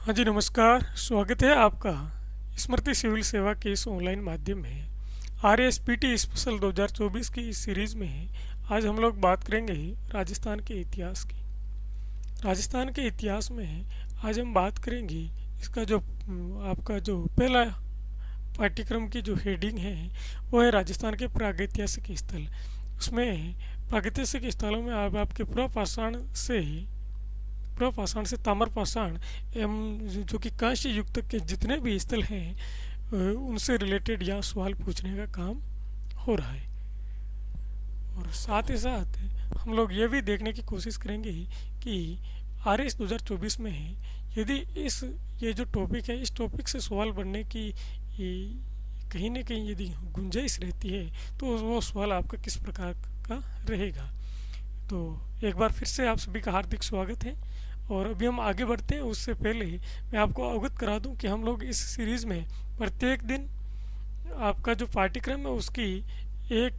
हाँ जी, नमस्कार। स्वागत है आपका स्मृति सिविल सेवा के इस ऑनलाइन माध्यम में RSPT स्पेशल 2024 की इस सीरीज़ में आज हम लोग बात करेंगे राजस्थान के इतिहास की। राजस्थान के इतिहास में आज हम बात करेंगे इसका जो आपका जो पहला पाठ्यक्रम की जो हेडिंग है वो है राजस्थान के प्रागैतिहासिक स्थल। उसमें प्रागैतिहासिक स्थलों में आप आपके पुरा पाषाण से ताम्र पाषाण एवं जो कि कांस्य युग तक के जितने भी स्थल हैं उनसे रिलेटेड यहाँ सवाल पूछने का काम हो रहा है। और साथ ही साथ हम लोग ये भी देखने की कोशिश करेंगे कि RS 2024 में है यदि इस ये जो टॉपिक है इस टॉपिक से सवाल बनने की कहीं ना कहीं यदि गुंजाइश रहती है तो वो सवाल आपका किस प्रकार का रहेगा। तो एक बार फिर से आप सभी का हार्दिक स्वागत है। और अभी हम आगे बढ़ते हैं उससे पहले मैं आपको अवगत करा दूं कि हम लोग इस सीरीज़ में प्रत्येक दिन आपका जो पाठ्यक्रम है उसकी एक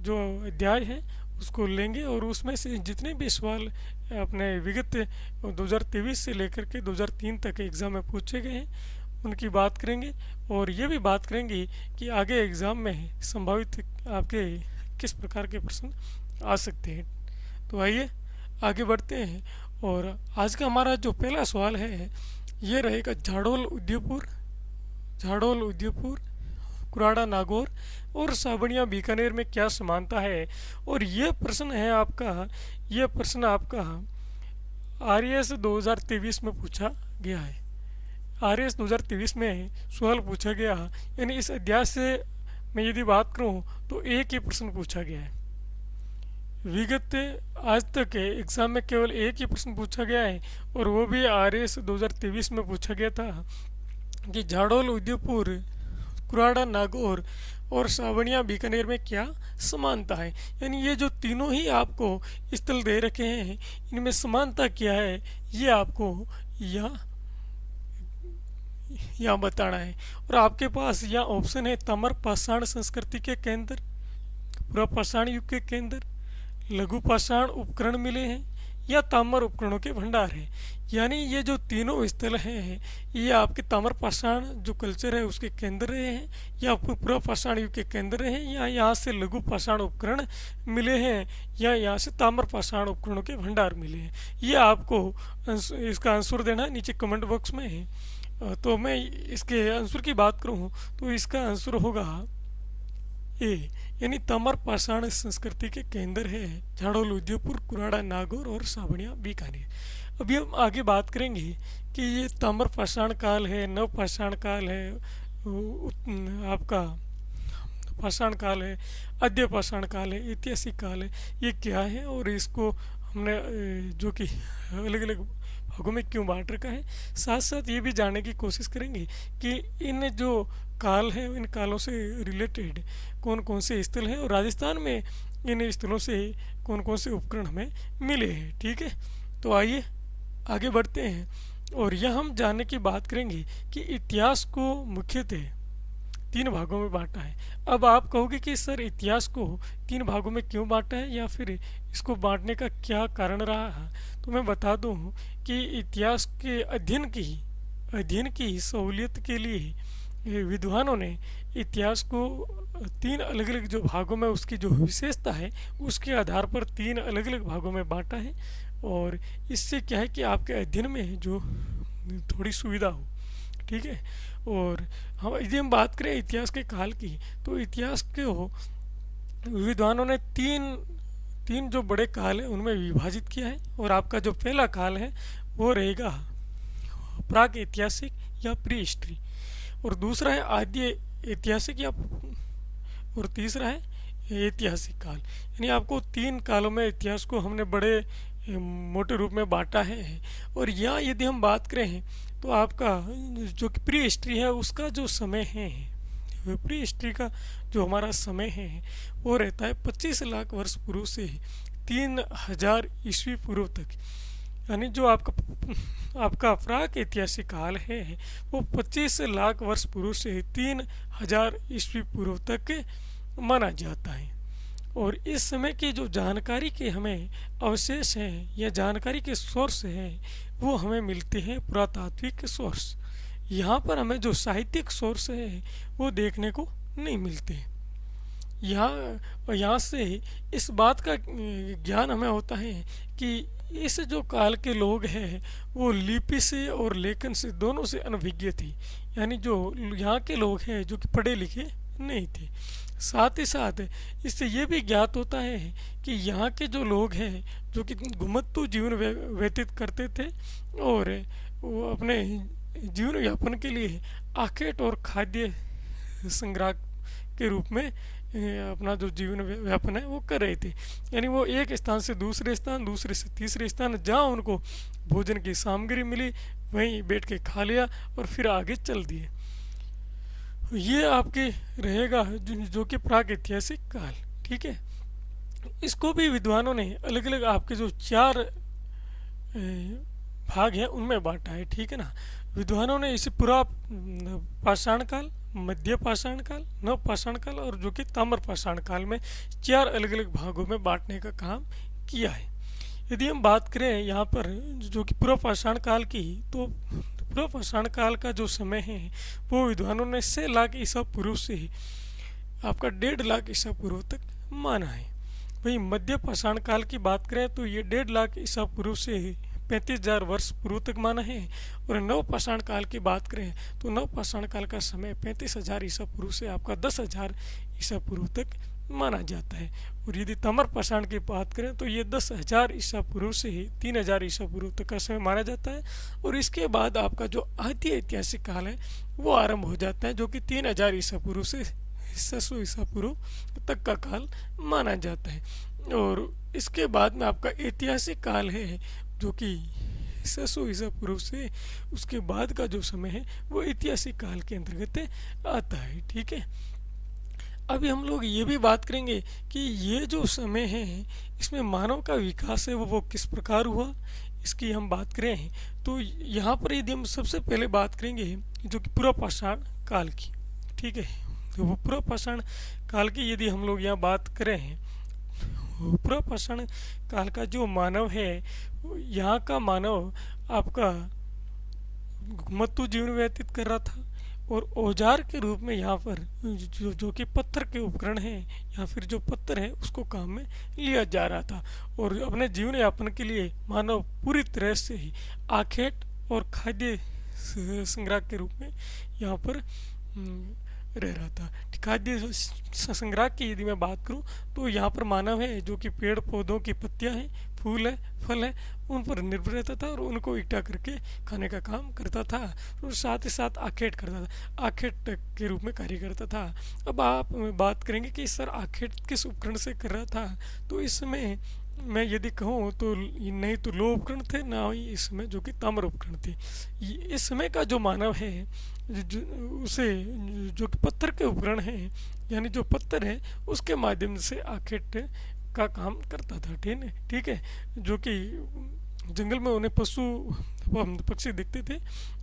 जो अध्याय है उसको लेंगे और उसमें से जितने भी सवाल अपने विगत 2023 से लेकर के 2003 तक एग्ज़ाम में पूछे गए हैं उनकी बात करेंगे। और ये भी बात करेंगे कि आगे एग्ज़ाम में संभावित आपके किस प्रकार के प्रश्न आ सकते हैं। तो आइए आगे बढ़ते हैं। और आज का हमारा जो पहला सवाल है ये रहेगा झाड़ोल उदयपुर कुराड़ा नागौर और साबनिया बीकानेर में क्या समानता है। और ये प्रश्न आपका RS 2023 में पूछा गया है। RS 2023 में सवाल पूछा गया यानी इस अध्याय से मैं यदि बात करूं तो एक ही प्रश्न पूछा गया है। विगत आज तक एग्ज़ाम में केवल एक ही प्रश्न पूछा गया है और वो भी RS 2023 में पूछा गया था कि झाड़ोल उदयपुर कुराड़ा नागौर और सावनिया बीकानेर में क्या समानता है। यानी ये जो तीनों ही आपको स्थल दे रखे हैं इनमें समानता क्या है ये आपको यहाँ यहाँ बताना है। और आपके पास यहाँ ऑप्शन है ताम्र पाषाण संस्कृति के केंद्र, पुरा पाषाण युग के केंद्र, लघु पाषाण उपकरण मिले हैं या ताम्र उपकरणों के भंडार हैं। यानी ये जो तीनों स्थल हैं ये आपके ताम्र पाषाण जो कल्चर है उसके केंद्र रहे हैं या पुरा पाषाण युग के केंद्र रहे हैं या यहाँ से लघु पाषाण उपकरण मिले हैं या यहाँ से ताम्र पाषाण उपकरणों के भंडार मिले हैं। ये आपको इसका आंसर देना है नीचे कमेंट बॉक्स में है। तो मैं इसके आंसर की बात करूँ तो इसका आंसर होगा ए यानी ताम्र पाषाण संस्कृति के केंद्र है झाड़ोल उदयपुर कुराड़ा नागौर और सावनिया बीकानेर। अभी हम आगे बात करेंगे कि ये ताम्र पाषाण काल है, नव पाषाण काल है, आपका पाषाण काल है, आद्य पाषाण काल है, ऐतिहासिक काल है, ये क्या है और इसको हमने जो कि अलग अलग भागों में क्यों बांट रखा है। साथ साथ ये भी जानने की कोशिश करेंगे कि इन जो काल है इन कालों से रिलेटेड कौन कौन से स्थल हैं और राजस्थान में इन स्थलों से कौन कौन से उपकरण हमें मिले हैं। ठीक है, तो आइए आगे बढ़ते हैं। और यह हम जानने की बात करेंगे कि इतिहास को मुख्यतः तीन भागों में बांटा है। अब आप कहोगे कि सर इतिहास को तीन भागों में क्यों बांटा है या फिर इसको बांटने का क्या कारण रहा है। तो मैं बता दूं कि इतिहास के अध्ययन की सहूलियत के लिए विद्वानों ने इतिहास को तीन अलग अलग जो भागों में उसकी जो विशेषता है उसके आधार पर तीन अलग अलग भागों में बांटा है। और इससे क्या है कि आपके अध्ययन में जो थोड़ी सुविधा हो। ठीक है, और यदि हम बात करें इतिहास के काल की तो इतिहास के विद्वानों ने तीन जो बड़े काल है उनमें विभाजित किया है। और आपका जो पहला काल है वो रहेगा प्राग ऐतिहासिक या प्री हिस्ट्री, और दूसरा है आद्य ऐतिहासिक या और तीसरा है ऐतिहासिक काल। यानी आपको तीन कालों में इतिहास को हमने बड़े मोटे रूप में बांटा है। और यहाँ यदि हम बात करें तो आपका जो प्री हिस्ट्री है उसका जो समय है प्री हिस्ट्री का जो हमारा समय है वो रहता है 25 लाख वर्ष पूर्व से 3000 ईस्वी पूर्व तक। यानी जो आपका प्राक ऐतिहासिक काल है वो 25 लाख वर्ष पूर्व से 3000 ईस्वी पूर्व तक माना जाता है। और इस समय की जो जानकारी के हमें अवशेष हैं या जानकारी के सोर्स हैं वो हमें मिलते हैं पुरातात्विक सोर्स। यहाँ पर हमें जो साहित्यिक सोर्स है वो देखने को नहीं मिलते। यहाँ से इस बात का ज्ञान हमें होता है कि इस जो काल के लोग हैं वो लिपि से और लेखन से दोनों से अनभिज्ञ थे। यानी जो यहाँ के लोग हैं जो कि पढ़े लिखे नहीं थे। साथ ही साथ इससे ये भी ज्ञात होता है कि यहाँ के जो लोग हैं जो कि घुमंतू जीवन व्यतीत करते थे और वो अपने जीवन यापन के लिए आखेट और खाद्य संग्रह के रूप में अपना जो जीवन व्यापन है वो कर रहे थे। यानी वो एक स्थान से दूसरे स्थान, दूसरे से तीसरे स्थान, जहाँ उनको भोजन की सामग्री मिली वहीं बैठ के खा लिया और फिर आगे चल दिए। ये आपके रहेगा जो कि प्रागैतिहासिक काल। ठीक है, इसको भी विद्वानों ने अलग अलग आपके जो 4 भाग है उनमें बांटा है। ठीक है ना, विद्वानों ने इसे पूरा पाषाण काल, मध्य पाषाण काल, नव पाषाण काल और जो कि ताम्र पाषाण काल में 4 अलग अलग भागों में बांटने का काम किया है। यदि हम बात करें यहाँ पर जो कि पूर्व पाषाण काल की, तो पूर्व पाषाण काल का जो समय है वो विद्वानों ने 6 लाख ईसा पूर्व से आपका 1.5 लाख ईसा पूर्व तक माना है। वहीं मध्य पाषाण काल की बात करें तो ये 1.5 लाख ईसा पूर्व से 35,000 वर्ष पूर्व तक माना है। और नव पाषाण काल की बात करें तो नव पाषाण काल का समय 35,000 ईसा पूर्व से आपका 10,000 ईसा पूर्व तक माना जाता है। और यदि ताम्र पाषाण की बात करें तो ये 10,000 ईसा पूर्व से ही 3,000 ईसा पूर्व तक का समय माना जाता है। और इसके बाद आपका जो आद्य ऐतिहासिक काल है वो आरंभ हो जाता है जो कि 3,000 ईसा पूर्व से 600 ईसा पूर्व तक का काल माना जाता है। और इसके बाद में आपका ऐतिहासिक काल है जो कि 600 ईसा पूर्व से उसके बाद का जो समय है वो ऐतिहासिक काल के अंतर्गत आता है। ठीक है, अभी हम लोग ये भी बात करेंगे कि ये जो समय है इसमें मानव का विकास है वो किस प्रकार हुआ, इसकी हम बात करें तो यहाँ पर यदि हम सबसे पहले बात करेंगे जो कि पूर्व पाषाण काल की। ठीक है, तो वो पूर्व पाषाण काल की यदि हम लोग यहाँ बात करें, पूर्व पाषाण काल का जो मानव है यहाँ का मानव आपका घुमंतू जीवन व्यतीत कर रहा था और औजार के रूप में यहाँ पर जो कि पत्थर के उपकरण हैं या फिर जो पत्थर है उसको काम में लिया जा रहा था। और अपने जीवन यापन के लिए मानव पूरी तरह से ही आखेट और खाद्य संग्रह के रूप में यहाँ पर रह रहा था। खाद्य संग्रह की यदि मैं बात करूं तो यहाँ पर मानव है जो कि पेड़ पौधों की पत्तियां हैं, फूल है, फल है, उन पर निर्भर रहता था और उनको इकट्ठा करके खाने का काम करता था। और साथ ही साथ आखेट करता था, आखेट के रूप में कार्य करता था। अब आप बात करेंगे कि सर आखेट किस उपकरण से कर रहा था, तो इसमें मैं यदि कहूँ तो नहीं तो लोह उपकरण थे ना ही इसमें जो कि ताम्र उपकरण थे। इस समय का जो मानव है उसे जो कि पत्थर के उपकरण हैं यानी जो पत्थर है उसके माध्यम से आखेट का काम करता था। ठीक है, जो कि जंगल में उन्हें पशु पक्षी दिखते थे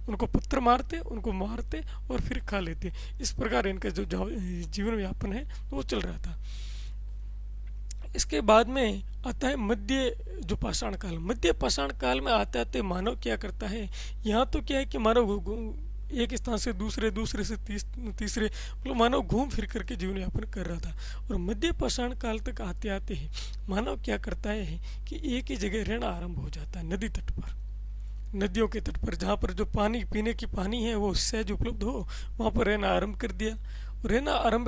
उनको पत्थर मारते, उनको मारते और फिर खा लेते। इस प्रकार इनका जो जीवन यापन है वो चल रहा था। इसके बाद में आता है मध्य जो पाषाण काल। मध्य पाषाण काल में आते आते मानव क्या करता है, यहाँ तो क्या है कि मानव एक स्थान से दूसरे से तीसरे मतलब मानव घूम फिर करके जीवन यापन कर रहा था। और मध्य पाषाण काल तक आते आते ही मानव क्या करता है कि एक ही जगह रहना आरंभ हो जाता है, नदी तट पर, नदियों के तट पर, जहाँ पर जो पानी पीने की पानी है वो सहज उपलब्ध हो वहाँ पर रहना आरंभ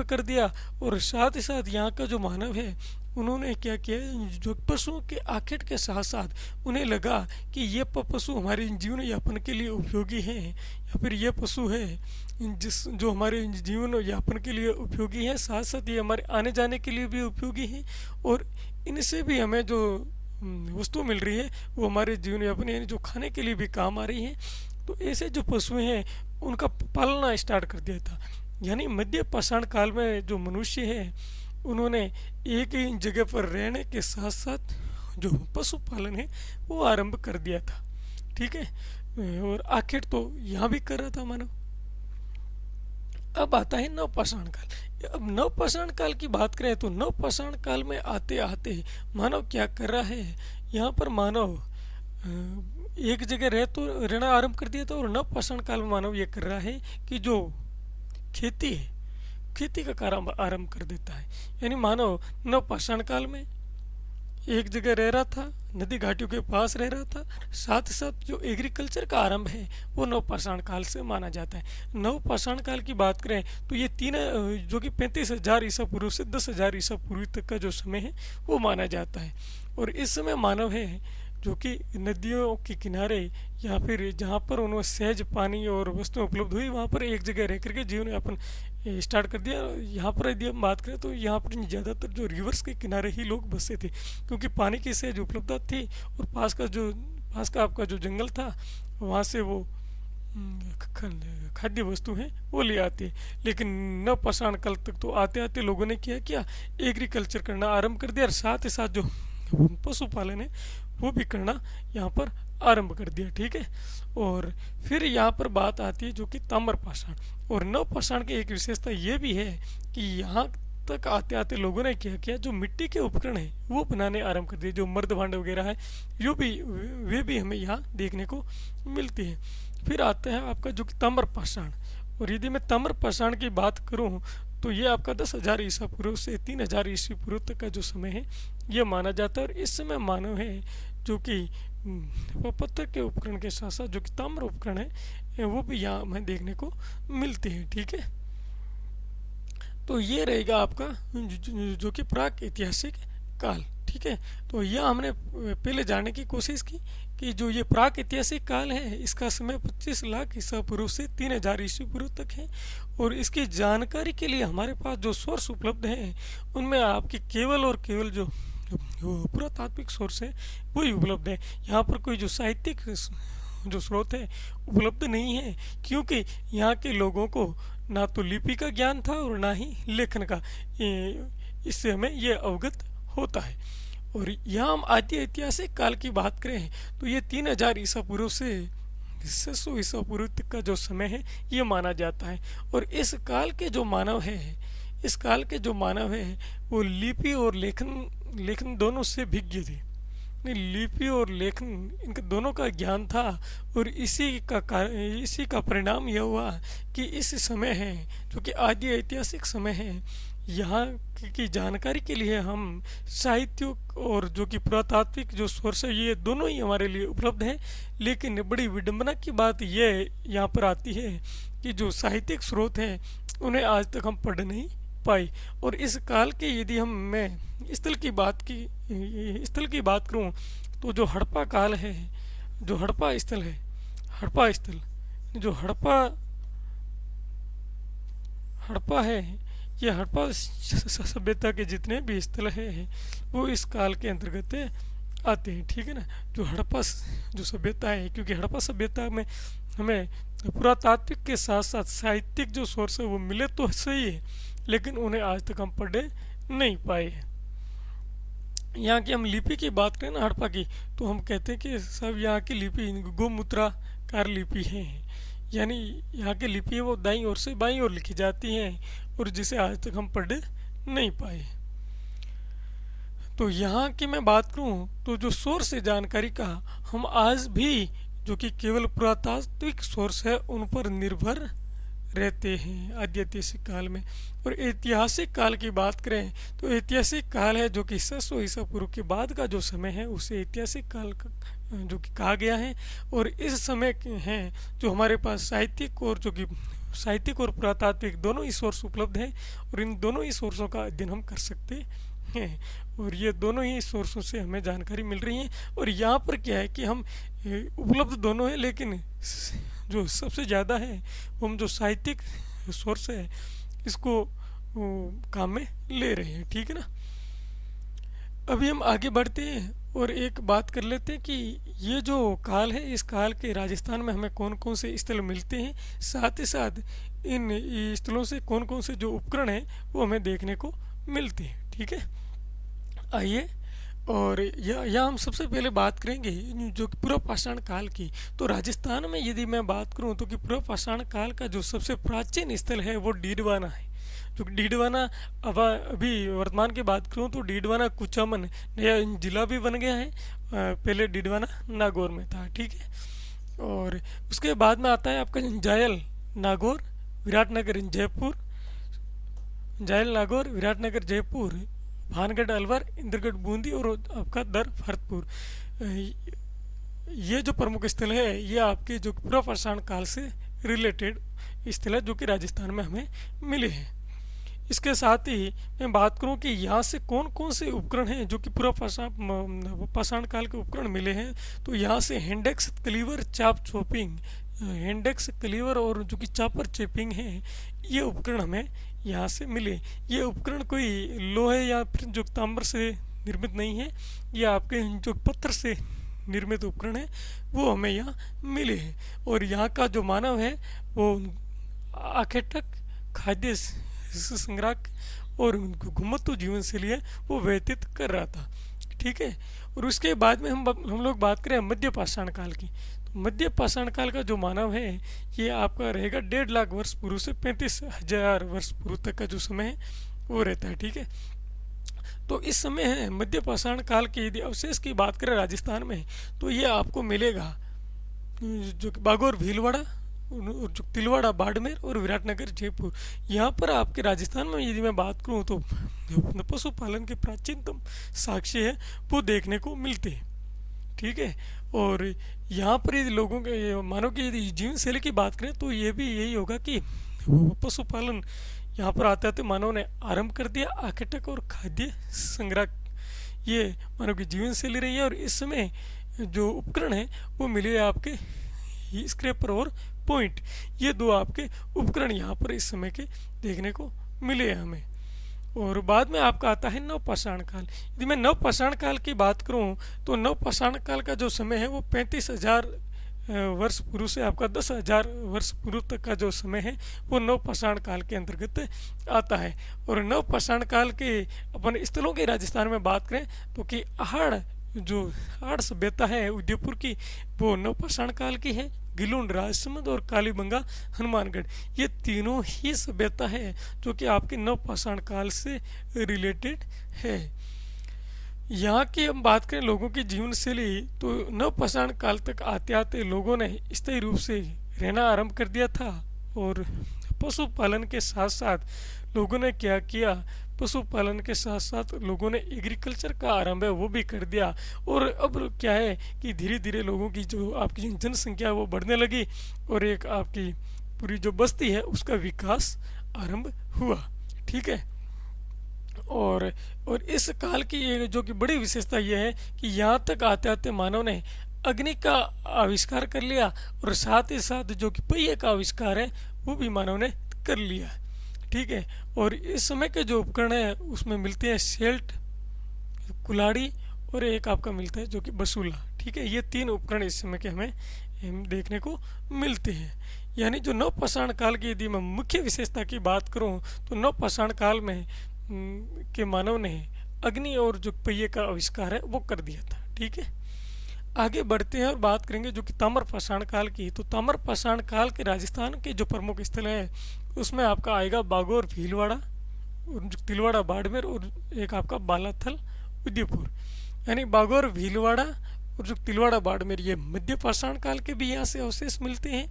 कर दिया। और साथ ही साथ यहाँ का जो मानव है उन्होंने क्या किया, जो पशुओं के आखेट के साथ साथ उन्हें लगा कि ये पशु हमारे जीवन यापन के लिए उपयोगी हैं या फिर ये पशु है जो हमारे जीवन यापन के लिए उपयोगी है, साथ साथ ये हमारे आने जाने के लिए भी उपयोगी हैं और इनसे भी हमें जो वस्तु मिल रही है वो हमारे जीवन यापन यानी जो खाने के लिए भी काम आ रही है। तो ऐसे जो पशु हैं उनका पालना स्टार्ट कर दिया था। यानी मध्य पाषाण काल में जो मनुष्य है उन्होंने एक ही जगह पर रहने के साथ साथ जो पशुपालन है वो आरंभ कर दिया था। ठीक है, और आखिर तो यहाँ भी कर रहा था मानव। अब आता है नवपाषाण काल। अब नवपाषाण काल की बात करें तो नवपाषाण काल में आते आते मानव क्या कर रहा है, यहाँ पर मानव एक जगह रहना आरंभ कर दिया था। और नवपाषाण काल में मानव ये कर रहा है कि जो खेती है, खेती का कार्य आरंभ कर देता है। यानी मानव नवपाषाण काल में एक जगह रह रहा था, नदी घाटियों के पास रह रहा था। साथ ही साथ जो एग्रीकल्चर का आरंभ है वो नवपाषाण काल से माना जाता है। नवपाषाण काल की बात करें तो ये तीन जो कि 35,000 ईसा पूर्व से 10,000 ईसा पूर्व तक का जो समय है वो माना जाता है। और इस समय मानव है जो कि नदियों के किनारे या फिर जहाँ पर उन्हें सहज पानी और वस्तुएं उपलब्ध हुई वहाँ पर एक जगह रह करके जीवन यापन स्टार्ट कर दिया। यहाँ पर यदि हम बात करें तो यहाँ पर ज़्यादातर जो रिवर्स के किनारे ही लोग बसे थे, क्योंकि पानी की सहज उपलब्धता थी और पास का आपका जो जंगल था वहाँ से वो खाद्य वस्तु हैं वो ले आते। लेकिन नवपाषाण काल तक तो आते आते लोगों ने क्या किया, एग्रीकल्चर करना आरंभ कर दिया और साथ ही साथ जो पशुपालन है वो भी करना यहाँ पर आरंभ कर दिया। ठीक है। और फिर यहाँ पर बात आती है जो कि ताम्रपाषाण। और नवपाषाण की एक विशेषता ये भी है कि यहाँ तक आते आते लोगों ने क्या किया, जो मिट्टी के उपकरण है वो बनाने आरंभ कर दिए। जो मर्द भांड वगैरह है वे भी हमें यहाँ देखने को मिलती है। फिर आता है आपका जो कि ताम्रपाषाण। और यदि मैं ताम्रपाषाण की बात करूँ तो ये आपका 10,000 ईसा पूर्व से 3,000 ईसा पूर्व तक का जो समय है ये माना जाता है। और इस समय मानव है जो कि पत्थर के उपकरण के साथ साथ जो कि ताम्र उपकरण है वो भी यहाँ हमें देखने को मिलते हैं। ठीक है। तो ये रहेगा आपका जो कि प्राक ऐतिहासिक काल। ठीक है। तो यह हमने पहले जानने की कोशिश की कि जो ये प्राक ऐतिहासिक काल है इसका समय 25 लाख ईसा पूर्व से 3,000 ईसा पूर्व तक है। और इसकी जानकारी के लिए हमारे पास जो सोर्स उपलब्ध हैं उनमें आपकी केवल और केवल जो पुरातात्विक सोर्स है वही उपलब्ध है। यहाँ पर कोई जो साहित्यिक जो स्रोत है उपलब्ध नहीं है, क्योंकि यहाँ के लोगों को ना तो लिपि का ज्ञान था और ना ही लेखन का। इससे हमें ये अवगत होता है। और यहाँ हम आदि ऐतिहासिक काल की बात करें तो ये 3,000 ईसा पूर्व से 600 ईसा पूर्व तक का जो समय है ये माना जाता है। और इस काल के जो मानव है वो लिपि और लेखन दोनों से भिज्ञ थे। लिपि और लेखन इनके दोनों का ज्ञान था। और इसी का परिणाम यह हुआ कि इस समय है जो कि आदि ऐतिहासिक समय है, यहाँ की जानकारी के लिए हम साहित्य और जो कि पुरातात्विक जो सोर्स है ये दोनों ही हमारे लिए उपलब्ध है। लेकिन बड़ी विडंबना की बात यह यहाँ पर आती है कि जो साहित्यिक स्रोत हैं उन्हें आज तक हम पढ़ नहीं पाए। और इस काल के यदि मैं स्थल की बात करूं तो जो हड़प्पा काल है, जो हड़प्पा स्थल जो हड़प्पा है, ये हड़प्पा सभ्यता के जितने भी स्थल हैं वो इस काल के अंतर्गत आते हैं। ठीक है ना। जो हड़प्पा जो सभ्यता है, क्योंकि हड़प्पा सभ्यता में हमें पुरातात्विक के साथ साथ साहित्यिक जो सोर्स है वो मिले तो सही है, लेकिन उन्हें आज तक हम पढ़ नहीं पाए हैं। यहाँ की हम लिपि की बात करें ना हड़प्पा की, तो हम कहते हैं कि सब यहाँ की लिपि गोमुद्राकार लिपि है। यानी यहाँ की लिपि है वो दाईं ओर से बाईं ओर लिखी जाती हैं और जिसे आज तक हम पढ़ नहीं पाए। तो यहाँ की मैं बात करूँ तो जो सोर्स है जानकारी का, हम आज भी जो कि केवल पुरातात्विक सोर्स है उन पर निर्भर रहते हैं आदि ऐतिहासिक काल में। और ऐतिहासिक काल की बात करें तो ऐतिहासिक काल है जो कि 600 ईसा पूर्व के बाद का जो समय है उसे ऐतिहासिक काल जो कि कहा गया है। और इस समय है जो हमारे पास साहित्यिक और पुरातात्विक दोनों ही सोर्स उपलब्ध हैं और इन दोनों ही सोर्सों का अध्ययन हम कर सकते हैं। और ये दोनों ही सोर्सों से हमें जानकारी मिल रही है। और यहाँ पर क्या है कि हम उपलब्ध दोनों हैं, लेकिन जो सबसे ज़्यादा है वो हम जो साहित्यिक सोर्स है इसको काम में ले रहे हैं। ठीक है ना। अभी हम आगे बढ़ते हैं और एक बात कर लेते हैं कि ये जो काल है इस काल के राजस्थान में हमें कौन कौन से स्थल मिलते हैं, साथ ही साथ इन स्थलों से कौन कौन से जो उपकरण हैं वो हमें देखने को मिलते हैं। ठीक है। आइए और यहाँ हम सबसे पहले बात करेंगे जो कि पूर्व पाषाण काल की। तो राजस्थान में यदि मैं बात करूँ तो कि पूर्व पाषाण काल का जो सबसे प्राचीन स्थल है वो डीडवाना है। जो कि डीडवाना, अब अभी वर्तमान की बात करूँ तो डीडवाना कुचामन नया जिला भी बन गया है। पहले डीडवाना नागौर में था, ठीक है। और उसके बाद में आता है आपका जायल नागौर, विराटनगर जयपुर, जायल नागौर, विराटनगर जयपुर, भानगढ़ अलवर, इंद्रगढ़ बूंदी और आपका दर भरतपुर। ये जो प्रमुख स्थल है ये आपके जो पूर्व पाषाण काल से रिलेटेड स्थल है जो कि राजस्थान में हमें मिले हैं। इसके साथ ही मैं बात करूं कि यहाँ से कौन कौन से उपकरण हैं जो कि पूर्व पाषाण काल के उपकरण मिले हैं। तो यहाँ से हैंडेक्स, क्लीवर, चाप चॉपिंग, हैंडेक्स, क्लीवर और जो कि चापर चेपिंग है, ये उपकरण हमें यहाँ से मिले। ये उपकरण कोई लोहे या फिर जो ताम्र से निर्मित नहीं है, ये आपके जो पत्थर से निर्मित उपकरण है वो हमें यहाँ मिले हैं। और यहाँ का जो मानव है वो आखेटक, खाद्य संग्रह और घुमतु जीवन शैली है वो व्यतीत कर रहा था, ठीक है। और उसके बाद में हम लोग बात करें मध्य पाषाण काल की। तो मध्य पाषाण काल का जो मानव है ये आपका रहेगा 1.5 लाख वर्ष पूर्व से 35,000 वर्ष पूर्व तक का जो समय है वो रहता है, ठीक है। तो इस समय है मध्य पाषाण काल के यदि अवशेष की बात करें राजस्थान में तो ये आपको मिलेगा जो कि बागौर भीलवाड़ा, जो तिलवाड़ा बाड़मेर और विराटनगर जयपुर। यहाँ पर आपके राजस्थान में यदि मैं बात करूँ तो पशुपालन के प्राचीनतम साक्ष्य है वो देखने को मिलते हैं, ठीक है। और यहाँ पर यदि लोगों के मानव की यदि जीवन शैली की बात करें तो ये भी यही होगा कि पशुपालन यहाँ पर आते आते मानव ने आरंभ कर दिया। आखेटक और खाद्य संग्रह ये मानव की जीवन शैली रही है। और इस समय जो उपकरण है वो मिले आपके स्क्रैपर और पॉइंट, ये दो आपके उपकरण यहाँ पर इस समय के देखने को मिले हैं हमें। और बाद में आपका आता है नवपाषाण काल। यदि मैं नवपाषाण काल की बात करूं तो नवपाषाण काल का जो समय है वो 35,000 वर्ष पूर्व से आपका 10,000 वर्ष पूर्व तक का जो समय है वो नवपाषाण काल के अंतर्गत आता है। और नवपाषाण काल के अपन स्थलों की राजस्थान में बात करें तो कि जो आहड़ सभ्यता है उदयपुर की वो नवपाषाण काल की है। गिलुंड राजसमंद और कालीबंगा हनुमानगढ़, ये तीनों ही सभ्यता है जो कि आपके नवपाषाण काल से रिलेटेड है। यहाँ की हम बात करें लोगों की जीवन शैली तो नवपाषाण काल तक आते आते लोगों ने स्थायी रूप से रहना आरंभ कर दिया था। और पशुपालन के साथ साथ लोगों ने क्या किया, पशुपालन के साथ साथ लोगों ने एग्रीकल्चर का आरंभ है वो भी कर दिया। और अब क्या है कि धीरे धीरे लोगों की जो आपकी जनसंख्या वो बढ़ने लगी और एक आपकी पूरी जो बस्ती है उसका विकास आरंभ हुआ, ठीक है। और इस काल की ये जो कि बड़ी विशेषता ये है कि यहाँ तक आते आते मानव ने अग्नि का आविष्कार कर लिया और साथ ही साथ जो कि पहिए का आविष्कार है वो भी मानव ने कर लिया, ठीक है। और इस समय के जो उपकरण है उसमें मिलते हैं सेल्ट, कुल्हाड़ी और एक आपका मिलता है जो कि बसूला, ठीक है। ये तीन उपकरण इस समय के हमें देखने को मिलते हैं। यानी जो नवपाषाण काल की यदि मैं मुख्य विशेषता की बात करूं तो नवपाषाण काल में के मानव ने अग्नि और जो पहिए का आविष्कार है वो कर दिया था, ठीक है। आगे बढ़ते हैं और बात करेंगे जो कि ताम्रपाषाण काल की। तो ताम्रपाषाण काल के राजस्थान के जो प्रमुख स्थल है उसमें आपका आएगा बागौर भीलवाड़ा और तिलवाड़ा बाड़मेर और एक आपका बालाथल उदयपुर। यानी बागौर भीलवाड़ा और जो तिलवाड़ा बाड़मेर ये मध्य पाषाण काल के भी यहाँ से अवशेष मिलते हैं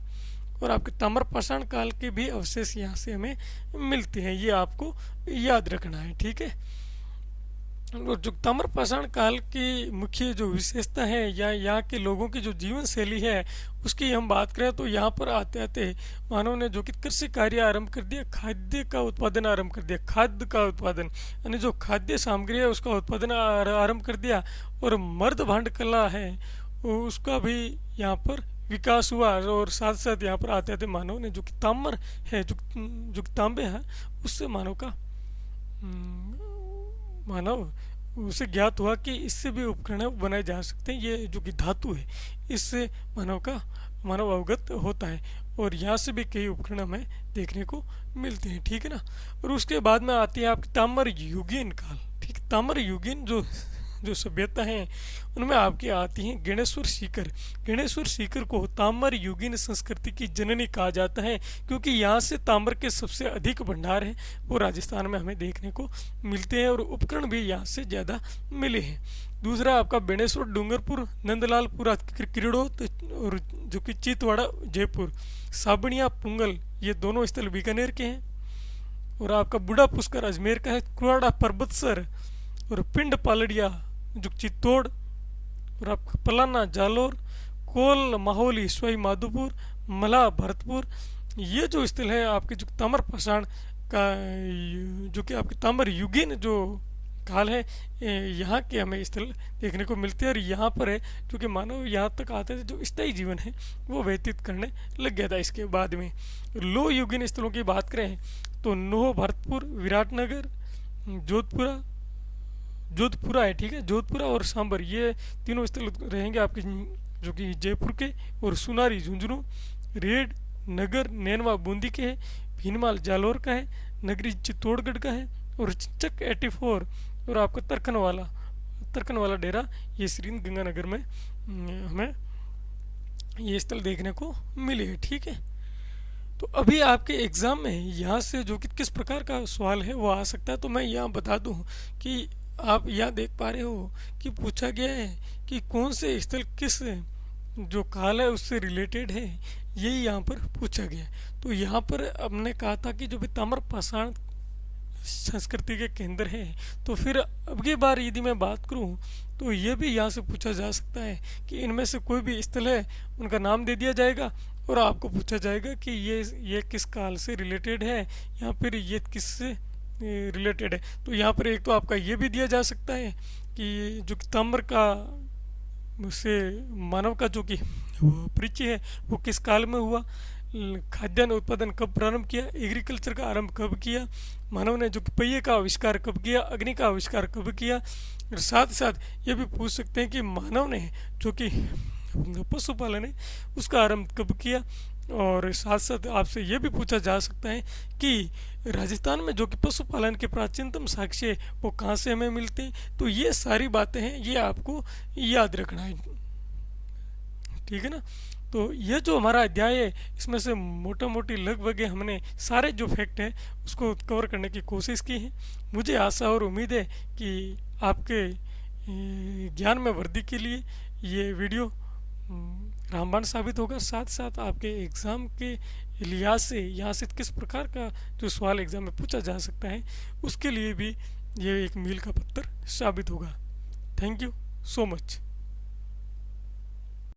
और आपके ताम्रपाषाण काल के भी अवशेष यहाँ से हमें मिलते हैं, ये आपको याद रखना है, ठीक है। और जो ताम्रपाषाण काल की मुख्य जो विशेषता है या यहाँ के लोगों की जो जीवन शैली है उसकी हम बात करें तो यहाँ पर आते आते मानव ने जो कि कृषि कार्य आरंभ कर दिया, खाद्य का उत्पादन आरंभ कर दिया, खाद्य का उत्पादन यानी जो खाद्य सामग्री है उसका उत्पादन आरंभ कर दिया। और मर्द भांड कला है उसका भी यहाँ पर विकास हुआ। और साथ साथ यहाँ पर आते आते मानव ने जो कि ताम्र है जो कि तांबे है उससे मानव उसे ज्ञात हुआ कि इससे भी उपकरण बनाए जा सकते हैं। ये जो कि धातु है इससे मानव अवगत होता है और यहाँ से भी कई उपकरण हमें देखने को मिलते हैं, ठीक है ना। और उसके बाद में आती है आपकी ताम्र युगीन काल, ठीक। ताम्र युगीन जो जो सभ्यता हैं उनमें आपकी आती हैं गणेश्वर सीकर। गणेश्वर सीकर को ताम्र युगीन संस्कृति की जननी कहा जाता है, क्योंकि यहाँ से ताम्र के सबसे अधिक भंडार हैं वो राजस्थान में हमें देखने को मिलते हैं और उपकरण भी यहाँ से ज़्यादा मिले हैं। दूसरा आपका बेणेश्वर डूंगरपुर, नंदलालपुरा किरड़ोत और जो कि चितवाड़ा जयपुर, साबनिया पुंगल ये दोनों स्थल बीकानेर के हैं। और आपका बूढ़ा पुष्कर अजमेर का है, कुराड़ा पर्वतसर और पिंड पालड़िया जो चित्तौड़, और आपका पलाना जालोर, कोल माहौली सवाई माधोपुर, मला भरतपुर ये जो स्थल है आपके जो ताम्र पाषाण का जो कि आपके ताम्र युगीन जो काल है यहाँ के हमें स्थल देखने को मिलते हैं। और यहाँ पर है जो कि मानव यहाँ तक आते थे जो स्थायी जीवन है वो व्यतीत करने लग गया था। इसके बाद में लो युगीन स्थलों की बात करें तो नोह, भरतपुर, विराटनगर, जोधपुरा है, ठीक है, जोधपुरा और सांबर ये तीनों स्थल रहेंगे आपके जो कि जयपुर के। और सुनारी झुंझुनू, रेड नगर नैनवा बूंदी के है, भीनमाल जालोर का है, नगरी चित्तौड़गढ़ का है, और चिचक 84 और आपका तरकन वाला डेरा ये श्री गंगानगर में हमें ये स्थल देखने को मिले है, ठीक है। तो अभी आपके एग्ज़ाम में यहाँ से जो कि किस प्रकार का सवाल है वो आ सकता है, तो मैं यहाँ बता दूँ कि आप यहाँ देख पा रहे हो कि पूछा गया है कि कौन से स्थल किस जो काल है उससे रिलेटेड है, यही यहाँ पर पूछा गया है। तो यहाँ पर हमने कहा था कि जो भी ताम्र पाषाण संस्कृति के केंद्र है, तो फिर अब की बार यदि मैं बात करूं तो ये भी यहाँ से पूछा जा सकता है कि इनमें से कोई भी स्थल है उनका नाम दे दिया जाएगा और आपको पूछा जाएगा कि ये किस काल से रिलेटेड है या फिर ये किससे रिलेटेड है। तो यहाँ पर एक तो आपका ये भी दिया जा सकता है कि जो ताम्र का से मानव का जो कि परिचय है वो किस काल में हुआ, खाद्यान्न उत्पादन कब प्रारंभ किया, एग्रीकल्चर का आरंभ कब किया, मानव ने जो कि पहिए का आविष्कार कब किया, अग्नि का आविष्कार कब किया। और साथ साथ ये भी पूछ सकते हैं कि मानव ने जो कि पशुपालन है उसका आरंभ कब किया। और साथ साथ आपसे ये भी पूछा जा सकता है कि राजस्थान में जो कि पशुपालन के प्राचीनतम साक्ष्य वो कहाँ से हमें मिलते हैं। तो ये सारी बातें हैं, ये आपको याद रखना है, ठीक है ना। तो ये जो हमारा अध्याय है इसमें से मोटा मोटी लगभग हमने सारे जो फैक्ट हैं उसको कवर करने की कोशिश की है। मुझे आशा और उम्मीद है कि आपके ज्ञान में वृद्धि के लिए ये वीडियो रामबाण साबित होगा। साथ साथ आपके एग्ज़ाम के लिहाज से यहाँ से किस प्रकार का जो सवाल एग्ज़ाम में पूछा जा सकता है उसके लिए भी ये एक मील का पत्थर साबित होगा। Thank you so much.